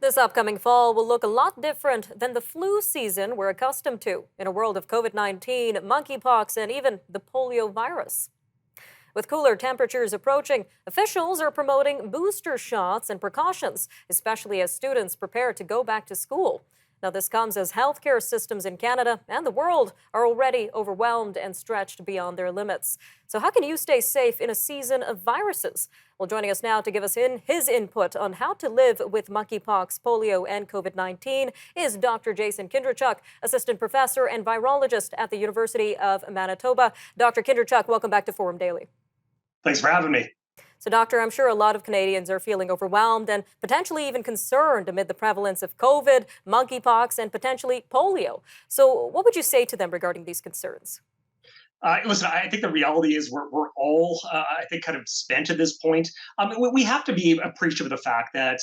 This upcoming fall will look a lot different than the flu season we're accustomed to in a world of COVID-19, monkeypox, and even the polio virus. With cooler temperatures approaching, officials are promoting booster shots and precautions, especially as students prepare to go back to school. Now, this comes as healthcare systems in Canada and the world are already overwhelmed and stretched beyond their limits. So how can you stay safe in a season of viruses? Well, joining us now to give us his input on how to live with monkeypox, polio, and COVID-19 is Dr. Jason Kinderchuk, assistant professor and virologist at the University of Manitoba. Dr. Kinderchuk, welcome back to Forum Daily. Thanks for having me. So, Doctor, I'm sure a lot of Canadians are feeling overwhelmed and potentially even concerned amid the prevalence of COVID, monkeypox, and potentially polio. So, what would you say to them regarding these concerns? Listen, I think the reality is we're all, I think, kind of spent at this point. We have to be appreciative of the fact that,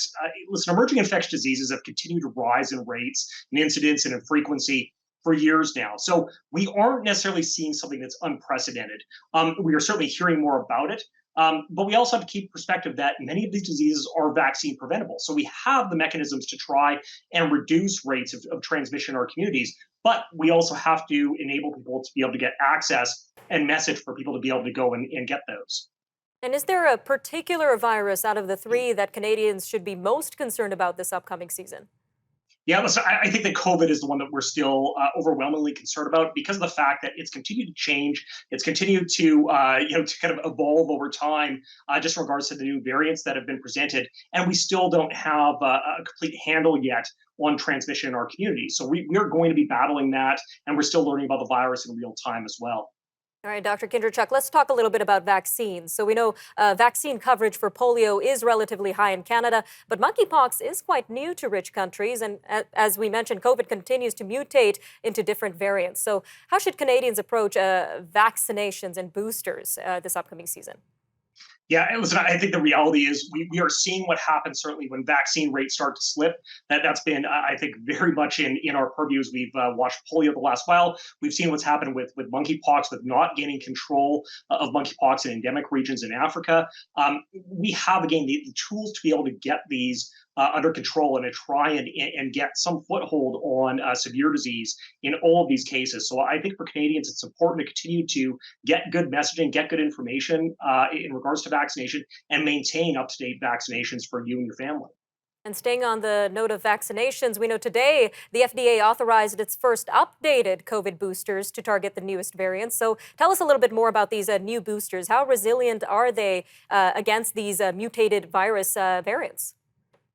listen, emerging infectious diseases have continued to rise in rates, in incidence, and in frequency for years now. So we aren't necessarily seeing something that's unprecedented. We are certainly hearing more about it. But we also have to keep perspective that many of these diseases are vaccine preventable. So we have the mechanisms to try and reduce rates of transmission in our communities. But we also have to enable people to be able to get access and message for people to be able to go and get those. And is there a particular virus out of the three that Canadians should be most concerned about this upcoming season? Yeah, listen, I think that COVID is the one that we're still overwhelmingly concerned about because of the fact that it's continued to change. It's continued to, to kind of evolve over time, just in regards to the new variants that have been presented. And we still don't have a complete handle yet on transmission in our community. So we are going to be battling that, and we're still learning about the virus in real time as well. All right, Dr. Kindrachuck, let's talk a little bit about vaccines. So we know vaccine coverage for polio is relatively high in Canada, but monkeypox is quite new to rich countries. And as we mentioned, COVID continues to mutate into different variants. So how should Canadians approach vaccinations and boosters this upcoming season? Yeah, and listen, I think the reality is we are seeing what happens certainly when vaccine rates start to slip. That's been, I think, very much in our purview as we've watched polio the last while. We've seen what's happened with monkeypox, with not gaining control of monkeypox in endemic regions in Africa. We have, again, the tools to be able to get these under control and to try and get some foothold on severe disease in all of these cases. So I think for Canadians, it's important to continue to get good messaging, get good information in regards to vaccination, and maintain up-to-date vaccinations for you and your family. And staying on the note of vaccinations, we know today the FDA authorized its first updated COVID boosters to target the newest variants. So tell us a little bit more about these new boosters. How resilient are they against these mutated virus variants?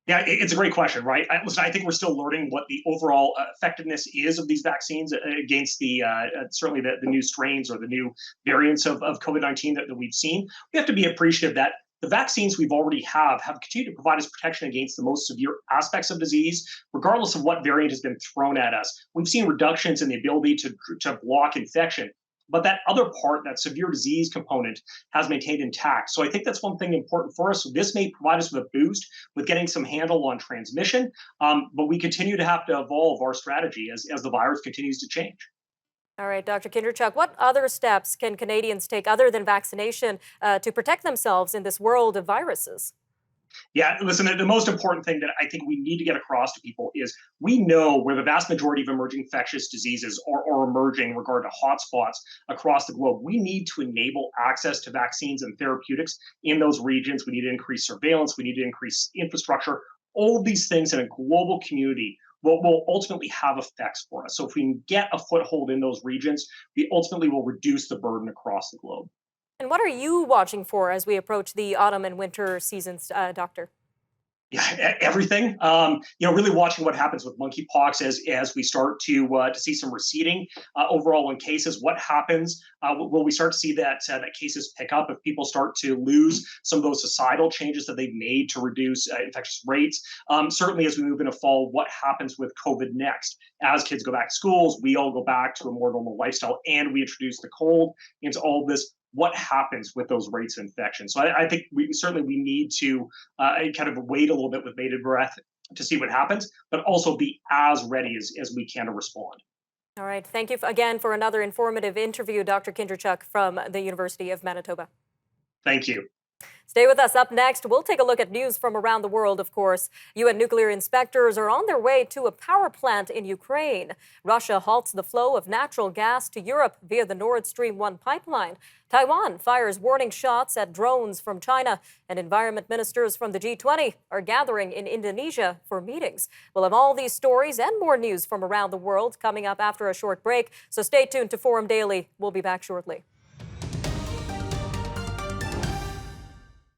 Yeah, it's a great question, right? Listen, I think we're still learning what the overall effectiveness is of these vaccines against the certainly the new strains or the new variants of COVID-19 that we've seen. We have to be appreciative that the vaccines we've already have continued to provide us protection against the most severe aspects of disease, regardless of what variant has been thrown at us. We've seen reductions in the ability to block infection. But that other part, that severe disease component, has maintained intact. So I think that's one thing important for us. So this may provide us with a boost with getting some handle on transmission, but we continue to have to evolve our strategy as the virus continues to change. All right, Dr. Kinderchuk, what other steps can Canadians take other than vaccination to protect themselves in this world of viruses? Yeah, listen, the most important thing that I think we need to get across to people is we know where the vast majority of emerging infectious diseases are emerging in regard to hotspots across the globe. We need to enable access to vaccines and therapeutics in those regions. We need to increase surveillance. We need to increase infrastructure. All of these things in a global community will ultimately have effects for us. So if we can get a foothold in those regions, we ultimately will reduce the burden across the globe. And what are you watching for as we approach the autumn and winter seasons, Doctor? Yeah, everything. Really watching what happens with monkeypox as we start to see some receding overall in cases. What happens? Will we start to see that cases pick up if people start to lose some of those societal changes that they've made to reduce infectious rates? Certainly, as we move into fall, what happens with COVID next? As kids go back to schools, we all go back to a more normal lifestyle, and we introduce the cold into all of this. What happens with those rates of infection? So I think we need to kind of wait a little bit with bated breath to see what happens, but also be as ready as we can to respond. All right. Thank you again for another informative interview, Dr. Kindrachuck from the University of Manitoba. Thank you. Stay with us. Up next, we'll take a look at news from around the world, of course. UN nuclear inspectors are on their way to a power plant in Ukraine. Russia halts the flow of natural gas to Europe via the Nord Stream 1 pipeline. Taiwan fires warning shots at drones from China. And environment ministers from the G20 are gathering in Indonesia for meetings. We'll have all these stories and more news from around the world coming up after a short break. So stay tuned to Forum Daily. We'll be back shortly.